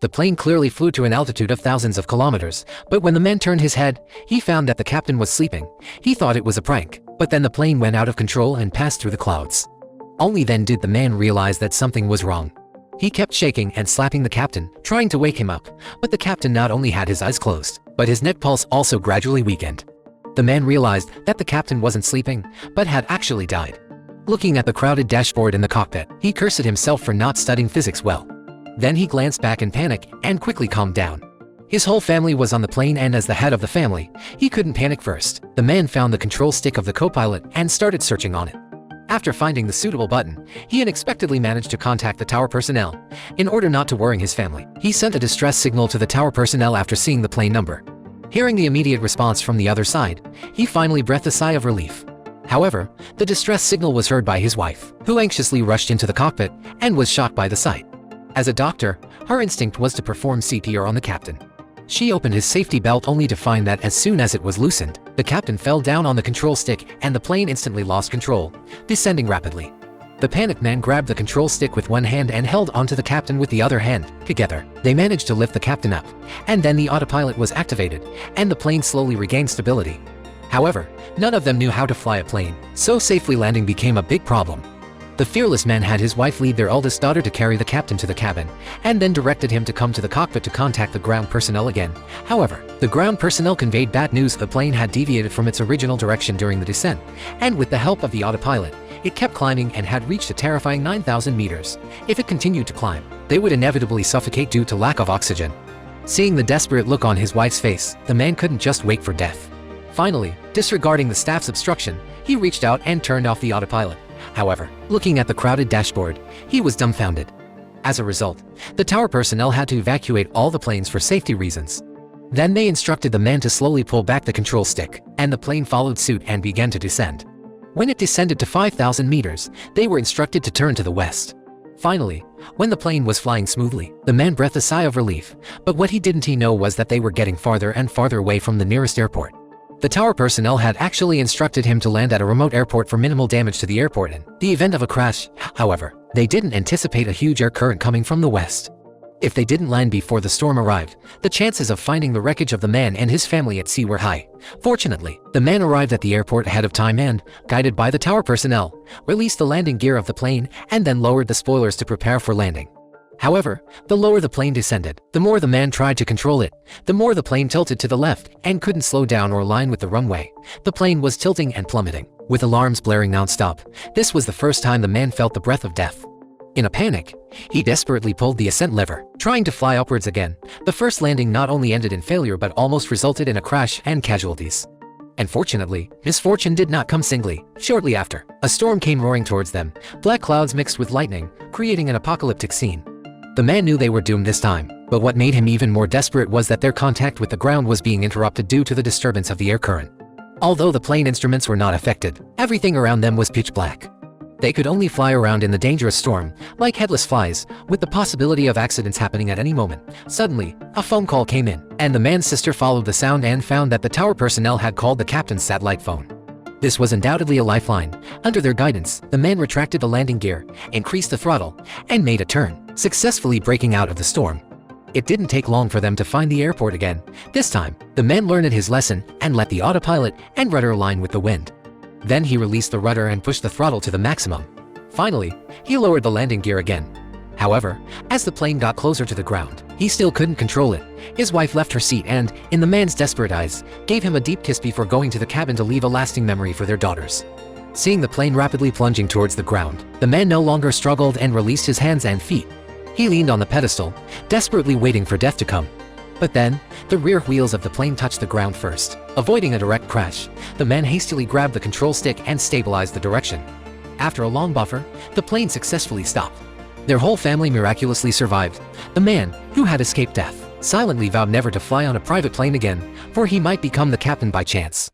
The plane clearly flew to an altitude of thousands of kilometers, but when the man turned his head, he found that the captain was sleeping. He thought it was a prank, but then the plane went out of control and passed through the clouds. Only then did the man realize that something was wrong. He kept shaking and slapping the captain, trying to wake him up, but the captain not only had his eyes closed, but his neck pulse also gradually weakened. The man realized that the captain wasn't sleeping, but had actually died. Looking at the crowded dashboard in the cockpit, he cursed at himself for not studying physics well. Then he glanced back in panic and quickly calmed down. His whole family was on the plane, and as the head of the family, he couldn't panic first. The man found the control stick of the co-pilot and started searching on it. After finding the suitable button, he unexpectedly managed to contact the tower personnel. In order not to worry his family, he sent a distress signal to the tower personnel after seeing the plane number. Hearing the immediate response from the other side, he finally breathed a sigh of relief. However, the distress signal was heard by his wife, who anxiously rushed into the cockpit and was shocked by the sight. As a doctor, her instinct was to perform CPR on the captain. She opened his safety belt only to find that as soon as it was loosened, the captain fell down on the control stick and the plane instantly lost control, descending rapidly. The panicked man grabbed the control stick with one hand and held onto the captain with the other hand. Together, they managed to lift the captain up, and then the autopilot was activated, and the plane slowly regained stability. However, none of them knew how to fly a plane, so safely landing became a big problem. The fearless man had his wife lead their eldest daughter to carry the captain to the cabin, and then directed him to come to the cockpit to contact the ground personnel again. However, the ground personnel conveyed bad news. The plane had deviated from its original direction during the descent, and with the help of the autopilot, it kept climbing and had reached a terrifying 9,000 meters. If it continued to climb, they would inevitably suffocate due to lack of oxygen. Seeing the desperate look on his wife's face, the man couldn't just wait for death. Finally, disregarding the staff's obstruction, he reached out and turned off the autopilot. However, looking at the crowded dashboard, he was dumbfounded. As a result, the tower personnel had to evacuate all the planes for safety reasons. Then they instructed the man to slowly pull back the control stick, and the plane followed suit and began to descend. When it descended to 5,000 meters, they were instructed to turn to the west. Finally, when the plane was flying smoothly, the man breathed a sigh of relief, but what he didn't know was that they were getting farther and farther away from the nearest airport. The tower personnel had actually instructed him to land at a remote airport for minimal damage to the airport in the event of a crash. However, they didn't anticipate a huge air current coming from the west. If they didn't land before the storm arrived, the chances of finding the wreckage of the man and his family at sea were high. Fortunately, the man arrived at the airport ahead of time and, guided by the tower personnel, released the landing gear of the plane and then lowered the spoilers to prepare for landing. However, the lower the plane descended, the more the man tried to control it, the more the plane tilted to the left and couldn't slow down or align with the runway. The plane was tilting and plummeting, with alarms blaring nonstop. This was the first time the man felt the breath of death. In a panic, he desperately pulled the ascent lever, trying to fly upwards again. The first landing not only ended in failure but almost resulted in a crash and casualties. Unfortunately, misfortune did not come singly. Shortly after, a storm came roaring towards them, black clouds mixed with lightning, creating an apocalyptic scene. The man knew they were doomed this time, but what made him even more desperate was that their contact with the ground was being interrupted due to the disturbance of the air current. Although the plane instruments were not affected, everything around them was pitch black. They could only fly around in the dangerous storm, like headless flies, with the possibility of accidents happening at any moment. Suddenly, a phone call came in, and the man's sister followed the sound and found that the tower personnel had called the captain's satellite phone. This was undoubtedly a lifeline. Under their guidance, the man retracted the landing gear, increased the throttle, and made a turn, successfully breaking out of the storm. It didn't take long for them to find the airport again. This time, the man learned his lesson and let the autopilot and rudder align with the wind. Then he released the rudder and pushed the throttle to the maximum. Finally, he lowered the landing gear again. However, as the plane got closer to the ground, he still couldn't control it. His wife left her seat and, in the man's desperate eyes, gave him a deep kiss before going to the cabin to leave a lasting memory for their daughters. Seeing the plane rapidly plunging towards the ground, the man no longer struggled and released his hands and feet. He leaned on the pedestal, desperately waiting for death to come. But then, the rear wheels of the plane touched the ground first. Avoiding a direct crash, the man hastily grabbed the control stick and stabilized the direction. After a long buffer, the plane successfully stopped. Their whole family miraculously survived. The man, who had escaped death, silently vowed never to fly on a private plane again, for he might become the captain by chance.